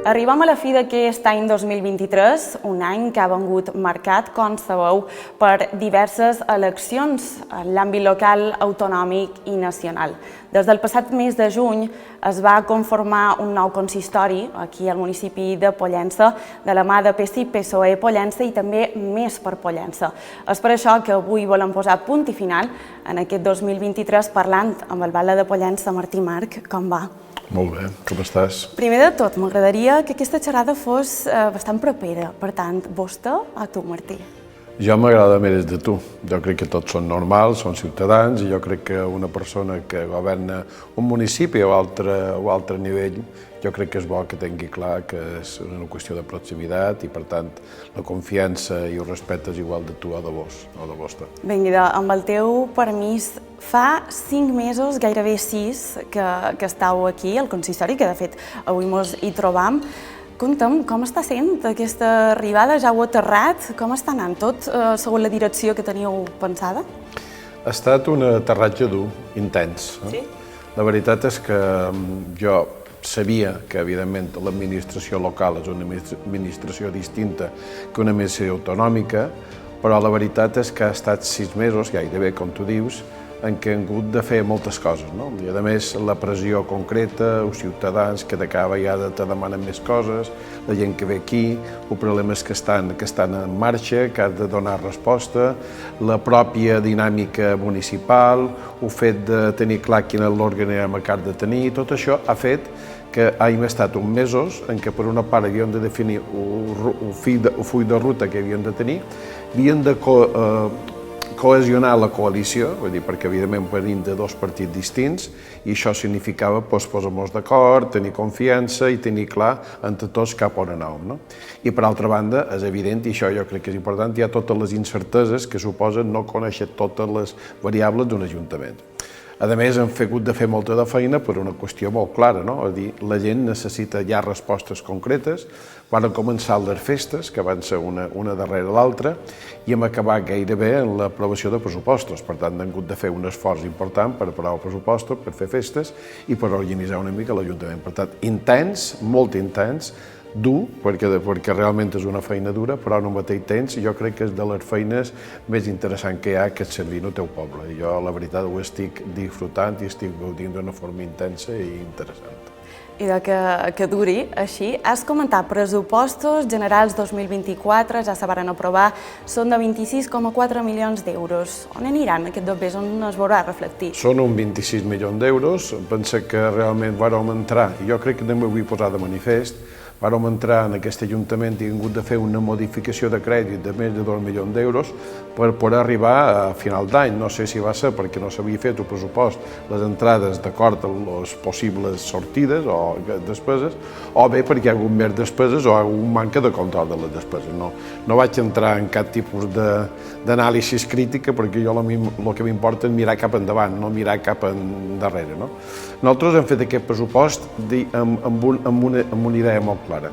Arribem a la fi d'aquest any 2023, un any que ha vengut marcat, com sabeu, per diverses eleccions en l'àmbit local, autonòmic i nacional. Des del passat mes de juny es va conformar un nou consistori aquí al municipi de Pollença, de la mà de PSI, PSOE Pollença i també Més per Pollença. És per això que avui volem posar punt i final en aquest 2023 parlant amb el batlle de Pollença, Martí Marc. Com va? Molt bé, com estàs? Primer de tot, m'agradaria que aquesta xerrada fos bastant propera. Per tant, vostè a tu, Martí. Jo m'agrada més de tu. Jo crec que tots són normals, són ciutadans, i jo crec que una persona que governa un municipi o altre nivell, jo crec que és bo que tingui clar que és una qüestió de proximitat i, per tant, la confiança i el respecte és igual de tu o de vostre. Vinga, amb el teu permís, fa 5 mesos, gairebé 6, que estàu aquí, al consistori, que de fet avui ens hi trobam. Conta'm, com està sent aquesta arribada? Ja ho heu aterrat? Com està anant tot, segons la direcció que teníeu pensada? Ha estat un aterratge dur, intens. Sí? La veritat és que jo sabia que, evidentment, l'administració local és una administració distinta que una administració autonòmica, però la veritat és que ha estat 6 mesos, gairebé, com tu dius, en què hem hagut de fer moltes coses, no? I, a més, la pressió concreta, els ciutadans que de cada vegada te demanen més coses, la gent que ve aquí, els problemes que estan en marxa, que has de donar resposta, la pròpia dinàmica municipal, el fet de tenir clar quin és l'organigrama que has de tenir, tot això ha fet que hem estat uns mesos en què per una part havíem de definir el full de ruta que havíem de tenir, havíem de cohesionar la coalició, vull dir, perquè evidentment venim de 2 partits distints i això significava posar-nos d'acord, tenir confiança i tenir clar entre tots cap on anàvem, no? I per altra banda, és evident, i això jo crec que és important, hi ha totes les incerteses que suposen no conèixer totes les variables d'un ajuntament. A més, hem hagut de fer molta de feina per una qüestió molt clara, no? És a dir, la gent necessita ja respostes concretes. Van començar les festes, que van ser una darrere l'altra, i hem acabat gairebé en l'aprovació de pressupostos. Per tant, hem hagut de fer un esforç important per aprovar pressupostos, per fer festes i per organitzar una mica l'Ajuntament. Per tant, intens, molt intens, dur, perquè realment és una feina dura, però al mateix temps jo crec que és de les feines més interessants que hi ha, que és servir el teu poble. I jo, la veritat, ho estic disfrutant i estic gaudint d'una forma intensa i interessant. I que duri així, has comentat pressupostos generals 2024, ja se varen aprovar, són de 26,4 milions d'euros. On aniran aquests dobbers? On es veurà reflectit? Són uns 26 milions d'euros. Pensa que realment vàrem entrar, i jo crec que també ho vull posar de manifest, vàrem entrar en aquest Ajuntament i hem hagut de fer una modificació de crèdit de més de 2 milions d'euros per poder arribar a final d'any. No sé si va ser perquè no s'havia fet el pressupost, les entrades d'acord amb les possibles sortides o despeses, o bé perquè hi ha hagut més despeses o hi ha hagut manca de control de les despeses. No vaig entrar en cap tipus d'anàlisi crítica perquè jo el que m'importa és mirar cap endavant, no mirar cap endarrere. Nosaltres hem fet aquest pressupost amb una idea molt clara.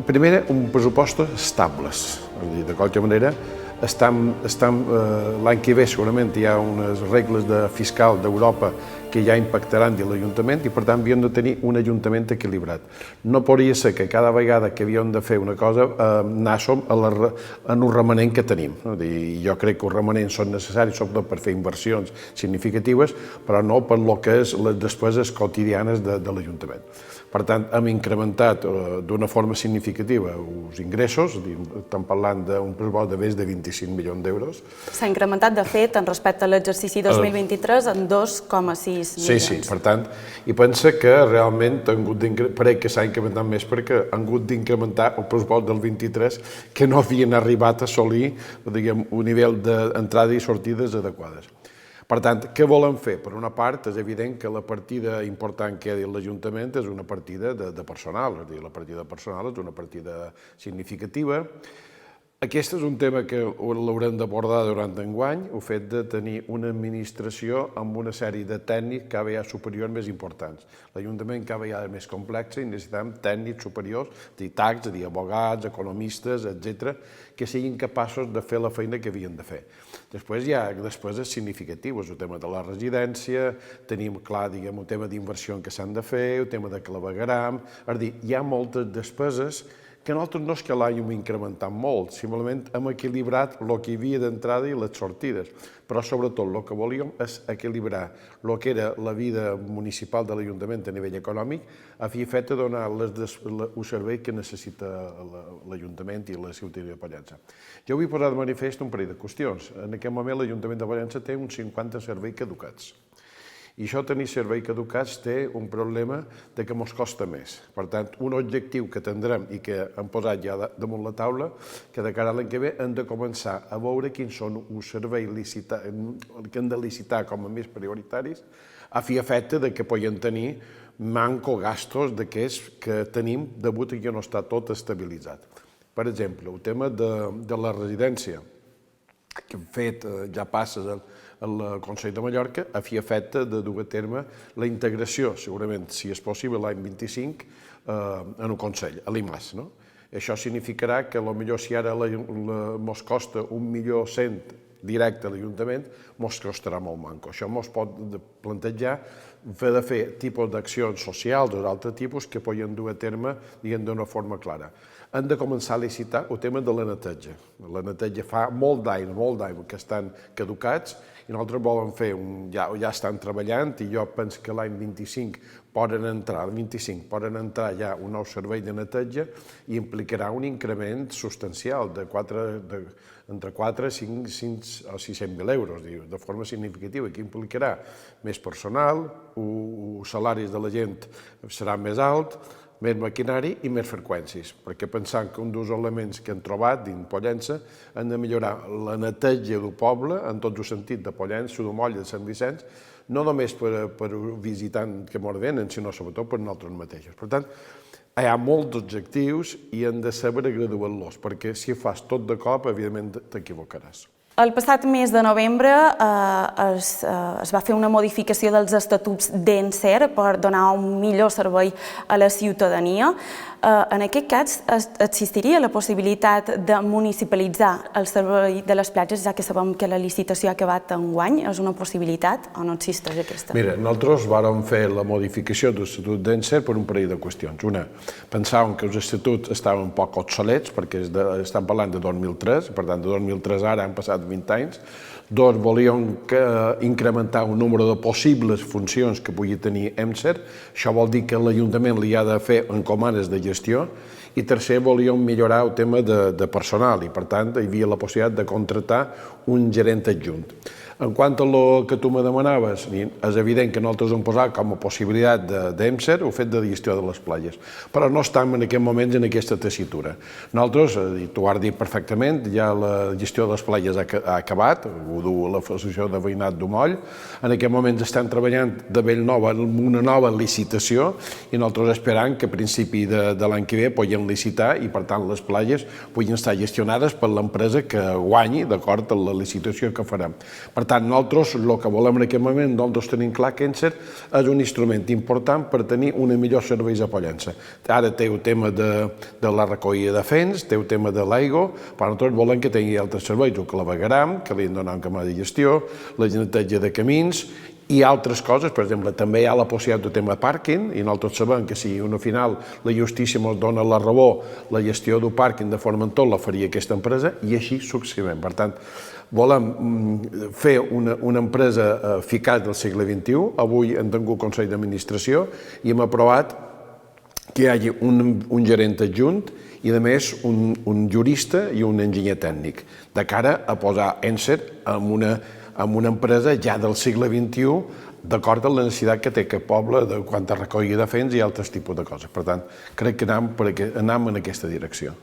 Primer, un pressupost estables. De qualsevol manera, l'any que ve segurament hi ha unes regles fiscal d'Europa que ja impactaran dins l'Ajuntament i, per tant, havíem de tenir un Ajuntament equilibrat. No podria ser que cada vegada que havíem de fer una cosa anàssim en un remanent que tenim. Jo crec que els remanents són necessaris, sobretot per fer inversions significatives, però no per lo que és les despeses quotidianes de l'Ajuntament. Per tant, hem incrementat d'una forma significativa els ingressos, estem parlant d'un pressupost de més de 25 milions d'euros. S'ha incrementat, de fet, en respecte a l'exercici 2023, en 2,6 milions. Sí, per tant, i pensa que realment crec que s'ha incrementat més perquè han hagut d'incrementar el pressupost del 23 que no havien arribat a assolir un nivell d'entrada i sortides adequades. Per tant, què volem fer? Per una part, és evident que la partida important que hi ha dins l'Ajuntament és una partida de personal, és a dir, la partida de personal és una partida significativa. Aquest és un tema que l'haurem d'abordar durant enguany, el fet de tenir una administració amb una sèrie de tècnics cada vegada superiors més importants. L'Ajuntament cada vegada més complex i necessitem tècnics superiors, tacs, advocats, economistes, etc., que siguin capaços de fer la feina que havien de fer. Després és significatiu, és el tema de la residència, tenim clar, diguem, el tema d'inversió que s'han de fer, el tema de clavegueram, és a dir, hi ha moltes despeses que nosaltres no és que l'hàgim incrementat molt, simplement hem equilibrat el que hi havia d'entrada i les sortides, però sobretot el que volíem és equilibrar el que era la vida municipal de l'Ajuntament a nivell econòmic a fi fet de donar el servei que necessita l'Ajuntament i la ciutadania de Pollença. Jo vull posar de manifest un parell de qüestions. En aquest moment l'Ajuntament de Pollença té uns 50 serveis caducats. I això, tenir serveis caducats, té un problema de que ens costa més. Per tant, un objectiu que tindrem i que hem posat ja damunt la taula, que de cara a l'any que ve hem de començar a veure quins són uns serveis que hem de licitar com a més prioritaris, a fi efecte que podem tenir manco gastos d'aquests que tenim degut a que no està tot estabilitzat. Per exemple, el tema de la residència, que hem fet ja passes al Consell de Mallorca, a fi efecte de dur a terme la integració, segurament, si és possible, l'any 25, en el Consell, a l'IMAS. Això significarà que potser si ara ens costa 1.100.000 directe a l'Ajuntament, ens costarà molt manco. Això ens pot plantejar de fer tipus d'accions socials o d'altre tipus que poden dur a terme d'una forma clara. Hem de començar a licitar el tema de la neteja. La neteja fa molt d'any que estan caducats i nosaltres volem fer, ja estan treballant i jo penso que l'any 25 poden entrar ja un nou servei de neteja i implicarà un increment substancial entre 4, 5 o 600.000 euros, de forma significativa, que implicarà més personal, els salaris de la gent seran més alts, més maquinari i més freqüències, perquè pensant que un dels elements que hem trobat dins Pollença han de millorar la neteja del poble, en tots els sentits de Pollença, de Molla, de Sant Vicenç, no només per visitants que ens venen, sinó sobretot per nosaltres mateixos. Per tant, hi ha molts objectius i hem de saber graduar-los, perquè si fas tot de cop, evidentment t'equivocaràs. El passat mes de novembre es va fer una modificació dels estatuts d'ENSER per donar un millor servei a la ciutadania. En aquest cas, existiria la possibilitat de municipalitzar el servei de les platges, ja que sabem que la licitació ha acabat enguany. És una possibilitat o no existeix aquesta? Mira, nosaltres vàrem fer la modificació de l'estatut d'ENSER per un parell de qüestions. Una, pensàvem que els estatuts estaven un poc obsolets, perquè estan parlant de 2003, per tant, de 2003 ara han passat 20 anys. Dos, volíem incrementar el número de possibles funcions que pugui tenir ENSER. Això vol dir que l'Ajuntament li ha de fer encomanes de gestió. I tercer, volíem millorar el tema de personal i, per tant, hi havia la possibilitat de contractar un gerent adjunt. En quant a el que tu me demanaves, és evident que nosaltres hem posat com a possibilitat d'ENSER el fet de gestió de les platges, però no estem en aquest moment en aquesta tessitura. Nosaltres, tu ho has dit perfectament, ja la gestió de les platges ha acabat, ho diu l'Associació de Veïnat d'Umoll, en aquest moment estem treballant de bell nova en una nova licitació i nosaltres esperam que a principi de l'any que ve puguem licitar i, per tant, les platges puguin estar gestionades per l'empresa que guanyi d'acord amb la licitació que farem. Per tant, nosaltres el que volem en aquest moment, nosaltres tenim clar que ENSER és un instrument important per tenir una millor serveis a Pollença. Ara té el tema de la recollida de fens, té el tema de l'aigua, però nosaltres volem que tingui altres serveis, el clavegueram, que li hem donat un camí de gestió, la neteja de camins i altres coses. Per exemple, també hi ha la possibilitat del tema de pàrquing i nosaltres sabem que si al final la justícia ens dona la raó, la gestió del pàrquing de Formentor la faria aquesta empresa i així successivament. Per tant, volem fer una empresa eficaç del segle XXI. Avui hem tingut Consell d'Administració i hem aprovat que hi hagi un gerent adjunt i, a més, un jurista i un enginyer tècnic, de cara a posar ENSER en una empresa ja del segle XXI, d'acord amb la necessitat que té aquest poble quant a recollida de fens i altres tipus de coses. Per tant, crec que anem en aquesta direcció.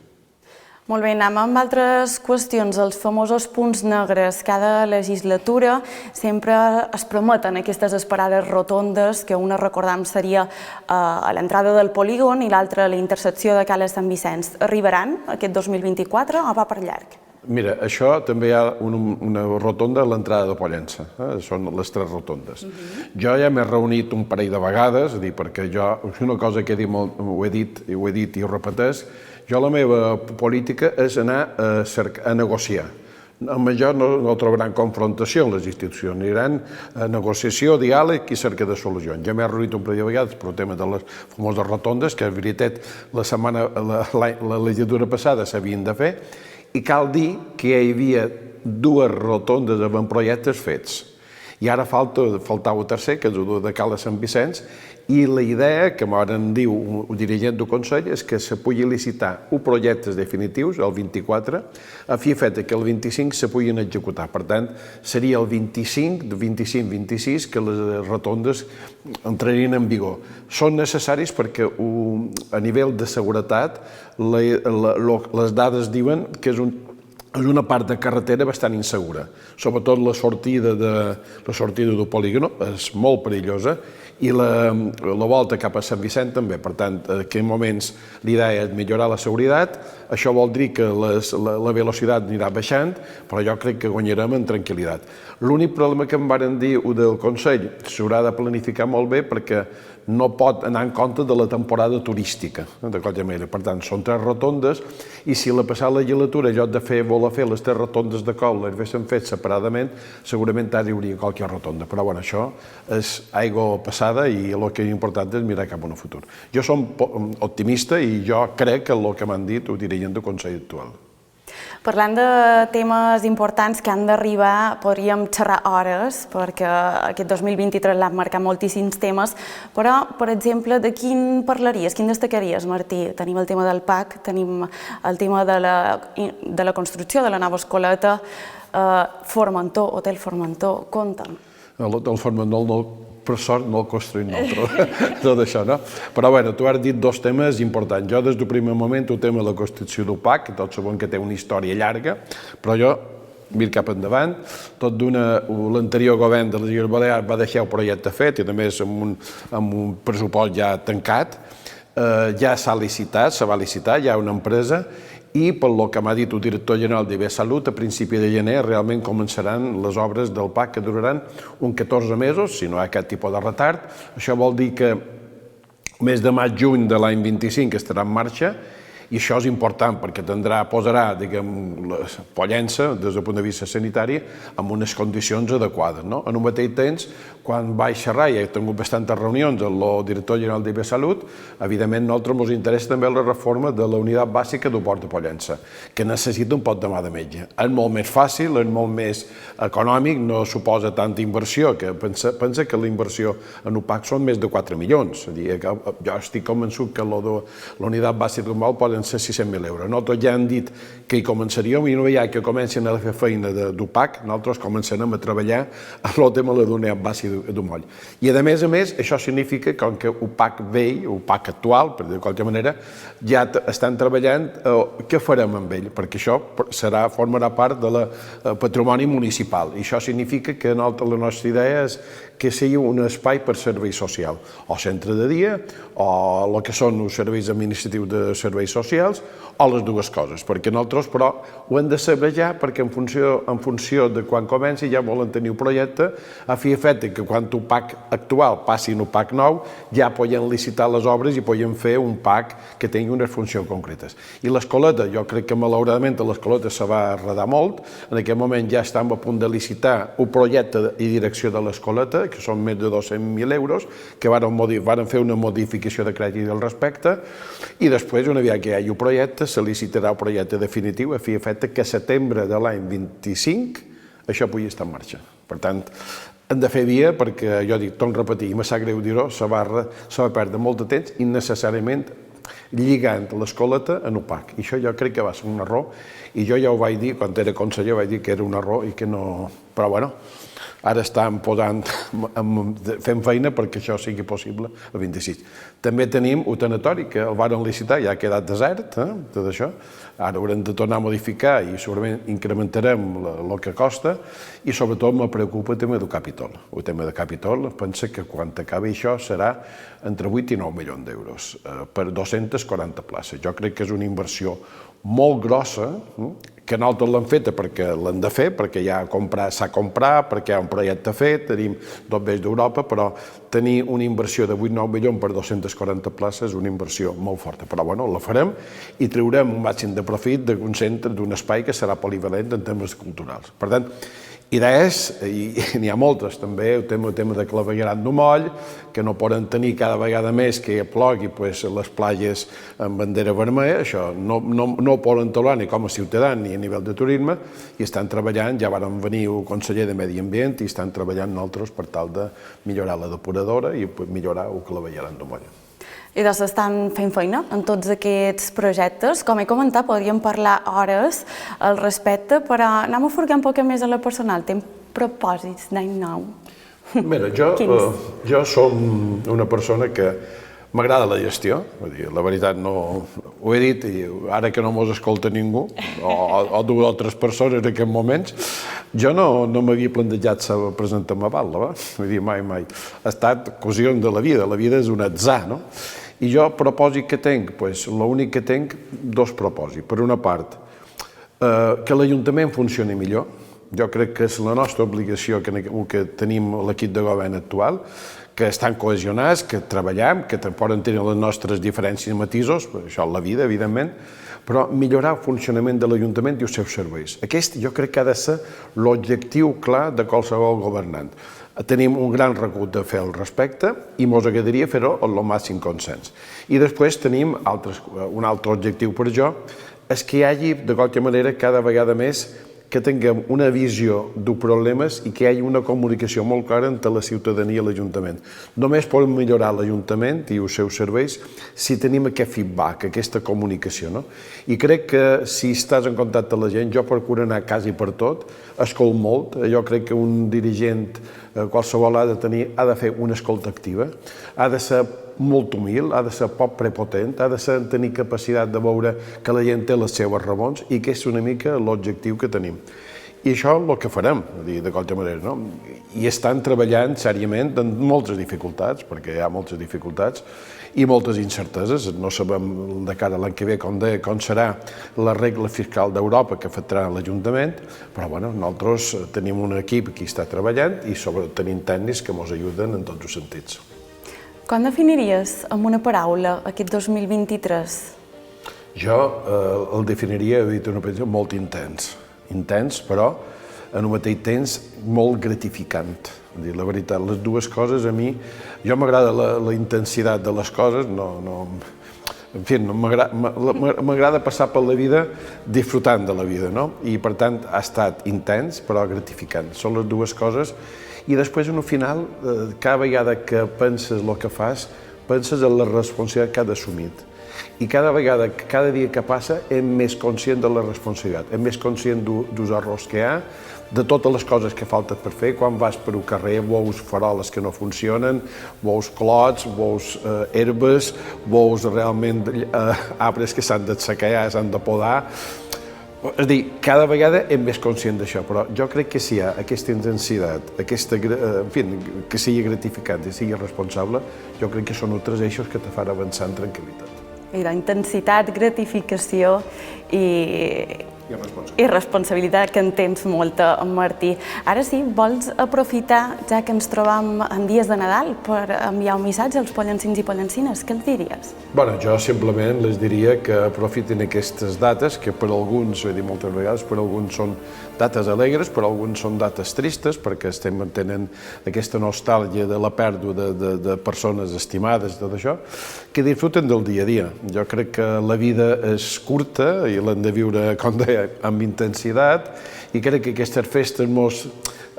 Molt bé, anem amb altres qüestions. Els famosos punts negres. Cada legislatura sempre es prometen aquestes esperades rotondes, que una, recordam, seria a l'entrada del polígon i l'altra a la intersecció de Cala Sant Vicenç. Arribaran aquest 2024 o va per llarg? Mira, això també hi ha una rotonda a l'entrada de Pollença, són les 3 rotondes. Jo ja m'he reunit un parell de vegades, perquè jo, una cosa que ho he dit i ho repeteix, jo la meva política és anar a negociar. Amb això no trobaran confrontació en les institucions, aniran a negociació, diàleg i cerca de solucions. Ja m'he reunit un parell de vegades per el tema de les famoses rotondes, que en veritat la legislatura passada s'havien de fer, i cal dir que hi havia 2 rotondes amb projectes fets. I ara faltava el tercer, que és el de Cala Sant Vicenç, i la idea, que m'han diu el dirigent del Consell, és que se pugui licitar uns projectes definitius, el 24, a fi fet que el 25 se puguin executar. Per tant, seria el 25-26 que les rotondes entrarien en vigor. Són necessaris perquè a nivell de seguretat les dades diuen que és una part de carretera bastant insegura. Sobretot la sortida del polígon és molt perillosa i la volta cap a Sant Vicent també. Per tant, en aquests moments l'idea és millorar la seguretat. Això vol dir que la velocitat anirà baixant, però jo crec que guanyarem en tranquil·litat. L'únic problema que em varen dir del Consell, s'haurà de planificar molt bé perquè no pot anar en compte de la temporada turística, de qualsevol manera. Per tant, són 3 rotondes i si la passada legislatura, en lloc de voler fer les 3 rotondes de col, les haguéssim fet separadament, segurament ara hi hauria qualque rotonda. Però bueno, això és aigua passada i el que és important és mirar cap a un futur. Jo som optimista i jo crec que el que m'han dit ho dirigent del Consell actual. Parlant de temes importants que han d'arribar, podríem xerrar hores, perquè aquest 2023 l'han marcat moltíssims temes, però, per exemple, de quin parlaries, quin destacaries, Martí? Tenim el tema del PAC, tenim el tema de la construcció de la nova escoleta, Formentor, Hotel Formentor, compta'm. El Formentor, per sort, no el construïm nosaltres, tot això, no? Però bé, tu has dit 2 temes importants. Jo, des del primer moment, el tema de la construcció del PAC, que tots sabem que té una història llarga, però jo mir cap endavant, l'anterior govern de les Illes Balears va deixar el projecte fet i a més amb un pressupost ja tancat, ja s'ha licitat, se va licitar, hi ha una empresa i pel que m'ha dit el director general d'IBSalut, a principi de gener realment començaran les obres del PAC que duraran uns 14 mesos, si no hi ha aquest tipus de retard. Això vol dir que mes de maig-juny de l'any 25 estarà en marxa i això és important perquè posarà, Pollença, des del punt de vista sanitari, en unes condicions adequades. En un mateix temps, quan vaig xerrar i he tingut bastantes reunions amb el director general d'IBSalut, evidentment a nosaltres ens interessa també la reforma de la unitat bàsica del Port de Pollença, que necessita un pot de mà de metge. És molt més fàcil, és molt més econòmic, no suposa tanta inversió, que pensa que la inversió en UPAC són més de 4 milions. Jo estic convençut que la unitat bàsica del Port poden ser 600.000 euros. Nosaltres ja hem dit que hi començaríem i no veia que comencen a fer feina d'UPAC, nosaltres començarem a treballar en el tema de la unitat bàsica del moll. I a més, això significa que com que UPAC vell, UPAC actual, per dir de qualsevol manera, ja estan treballant què farem amb ell, perquè això formarà part del patrimoni municipal i això significa que la nostra idea és que sigui un espai per servei social, o centre de dia, o el que són els serveis administratius de serveis socials, o les dues coses, perquè nosaltres, però, ho hem de saber ja, perquè en funció de quan comenci ja volen tenir un projecte, a fi i efecte que quan el PAC actual passi en el PAC nou, ja poden licitar les obres i poden fer un PAC que tingui unes funcions concretes. I l'escoleta, jo crec que malauradament l'escoleta se va arredar molt, en aquest moment ja estem a punt de licitar un projecte i direcció de l'escoleta, que són més de 200.000 euros, que varen fer una modificació de crèdit al respecte, i després, una vegada que hi hagi un projecte, se licitarà el projecte definitiu a fi i efecte que a setembre de l'any 25 això pugui estar en marxa. Per tant, hem de fer via perquè, jo dic, torno a repetir, i me sap greu dir-ho, se va perdre molt de temps innecessàriament lligant l'escoleta en opac. I això jo crec que va ser un error, i jo ja ho vaig dir, quan era conseller, vaig dir que era un error i que no... Però bueno, ara estem fent feina perquè això sigui possible el 26. També tenim un tanatori que el varen licitar, ja ha quedat desert, tot això. Ara haurem de tornar a modificar i segurament incrementarem el que costa, i sobretot me preocupa el tema del Capitol. El tema del Capitol, pensa que quan acabi això serà entre 8 i 9 milions d'euros per 240 places. Jo crec que és una inversió molt grossa, que nosaltres l'hem feta perquè l'hem de fer, perquè ja s'ha comprat, perquè hi ha un projecte fet, tenim dos veus d'Europa, però tenir una inversió de 8-9 milions per 240 places és una inversió molt forta. Però bueno, la farem i traurem un màxim de profit d'un centre, d'un espai que serà polivalent en termes culturals. Per tant, idees, i n'hi ha moltes també, el tema de clavegueram de moll, que no poden tenir cada vegada més que plogui les platges amb bandera vermella, això no ho poden tolerar ni com a ciutadà ni a nivell de turisme, i estan treballant, ja varen venir el conseller de Medi Ambient i estan treballant nosaltres per tal de millorar la depuradora i millorar el clavegueram de moll. I doncs estan fent feina en tots aquests projectes. Com he comentat, podríem parlar hores al respecte, però anem a furgar un poc més a la personal. Tenim propòsits d'any nou? Mira, jo som una persona que m'agrada la gestió, la veritat no ho he dit, i ara que no mos escolta ningú, o dues o tres persones en aquests moments, jo no m'havia plantejat presentar-me a Batlle, vull dir, mai. Ha estat qüestió de la vida és un atzar, no? I jo, propòsit que tinc, l'únic que tinc, dos propòsits. Per una part, que l'Ajuntament funcioni millor. Jo crec que és la nostra obligació que tenim l'equip de govern actual, que estan cohesionats, que treballem, que poden tenir les nostres diferències i matisos, això és la vida, evidentment, però millorar el funcionament de l'Ajuntament i els seus serveis. Aquest jo crec que ha de ser l'objectiu clar de qualsevol governant. Tenim un gran recut de fer al respecte i ens agradaria fer-ho amb el màxim consens. I després tenim un altre objectiu per jo, és que hi hagi, de qualsevol manera, cada vegada més que tinguem una visió dels problemes i que hi hagi una comunicació molt clara entre la ciutadania i l'Ajuntament. Només podem millorar l'Ajuntament i els seus serveis si tenim aquest feedback, aquesta comunicació. I crec que si estàs en contacte amb la gent, jo procuro anar quasi per tot, escolto molt, jo crec que un dirigent qualsevol ha de fer una escolta activa, ha de ser molt humil, ha de ser poc prepotent, ha de tenir capacitat de veure que la gent té les seves raons i que és una mica l'objectiu que tenim. I això és el que farem, de qualsevol manera. I estan treballant seriament amb moltes dificultats, perquè hi ha moltes dificultats i moltes incerteses. No sabem de cara a l'any que ve com serà la regla fiscal d'Europa que afectarà l'Ajuntament, però nosaltres tenim un equip que està treballant i sobretot tenim tècnics que ens ajuden en tots els sentits. Com definiries amb una paraula aquest 2023? Jo el definiria, he dit una paraula, molt intens. Intens, però en el mateix temps molt gratificant. La veritat, les dues coses a mi... Jo m'agrada la intensitat de les coses, en fi, m'agrada passar per la vida disfrutant de la vida, no? I per tant ha estat intens però gratificant. Són les dues coses. I després, en el final, cada vegada que penses el que fas, penses en la responsabilitat que has assumit. I cada vegada, cada dia que passa, ets més conscient de la responsabilitat, ets més conscient dels errors que hi ha, de totes les coses que falten per fer. Quan vas per un carrer veus faroles que no funcionen, veus clots, veus herbes, veus realment arbres que s'han d'assecar, s'han de podar. És a dir, cada vegada ets més conscient d'això, però jo crec que si hi ha aquesta intensitat, en fi, que sigui gratificant i sigui responsable, jo crec que són els tres eixos que te fan avançar en tranquil·litat. La intensitat, gratificació i responsabilitat, que en tens molta, Martí. Ara sí, vols aprofitar, ja que ens trobam en dies de Nadal, per enviar un missatge als pollancins i pollancines? Què els diries? Jo simplement les diria que aprofitin aquestes dates, que per alguns, ho he dit moltes vegades, per alguns són dates alegres, per alguns són dates tristes, perquè estem mantenint aquesta nostàlgia de la pèrdua de persones estimades i tot això, que disfruten del dia a dia. Jo crec que la vida és curta i l'hem de viure, com deia fer amb intensitat i crec que aquestes festes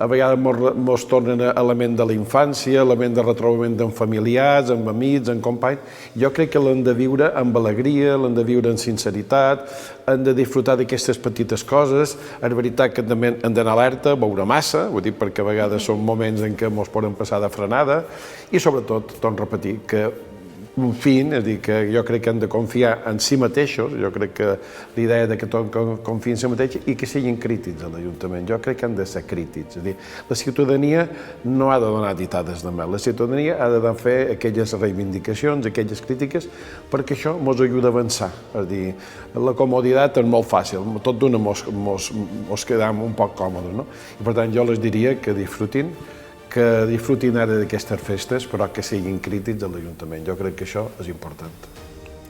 a vegades ens tornen a element de la infància, element de retrobament amb familiars, amb amics, amb companys. Jo crec que l'hem de viure amb alegria, l'hem de viure amb sinceritat, hem de disfrutar d'aquestes petites coses. És veritat que també hem d'anar alerta, veure massa, ho dic perquè a vegades són moments en què ens poden passar de frenada, i sobretot, torno a repetir, que confiïn, és a dir, que jo crec que han de confiar en si mateixos, jo crec que l'idea de que tothom confiï en si mateix i que siguin crítics a l'Ajuntament. Jo crec que han de ser crítics, és a dir, la ciutadania no ha de donar ditades de mel, la ciutadania ha de fer aquelles reivindicacions, aquelles crítiques, perquè això ens ajuda a avançar. És a dir, la comoditat és molt fàcil, tot d'una ens quedam un poc còmodes, no? I per tant jo les diria que disfrutin ara d'aquestes festes, però que siguin crítics a l'Ajuntament. Jo crec que això és important.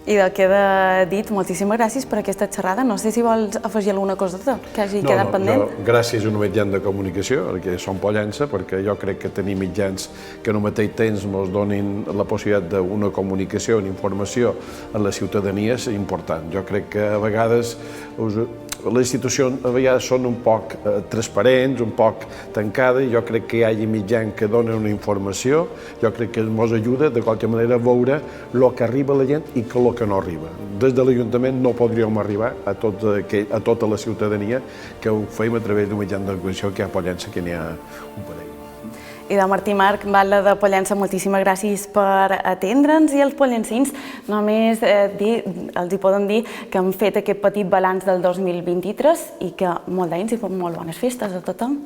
I del que he dit, moltíssimes gràcies per aquesta xerrada. No sé si vols afegir alguna cosa que hagi quedat pendent. Gràcies a un mitjan de comunicació, perquè som Pollença, perquè jo crec que tenir mitjans que en el mateix temps ens donin la possibilitat d'una comunicació, una informació a la ciutadania és important. Jo crec que a vegades les institucions a vegades són un poc transparents, un poc tancades, i jo crec que hi hagi mitjans que donen una informació, jo crec que ens ajuda de qualsevol manera a veure el que arriba a la gent i el que no arriba. Des de l'Ajuntament no podríem arribar a tota la ciutadania que ho fem a través d'un mitjà de comunicació que hi ha a Pollença, que n'hi ha un parell. I de Martí Marc, batlle de Pollença, moltíssimes gràcies per atendre'ns, i els pollencins només els hi podem dir que hem fet aquest petit balanç del 2023 i que molt d'anys i molt bones festes a tothom.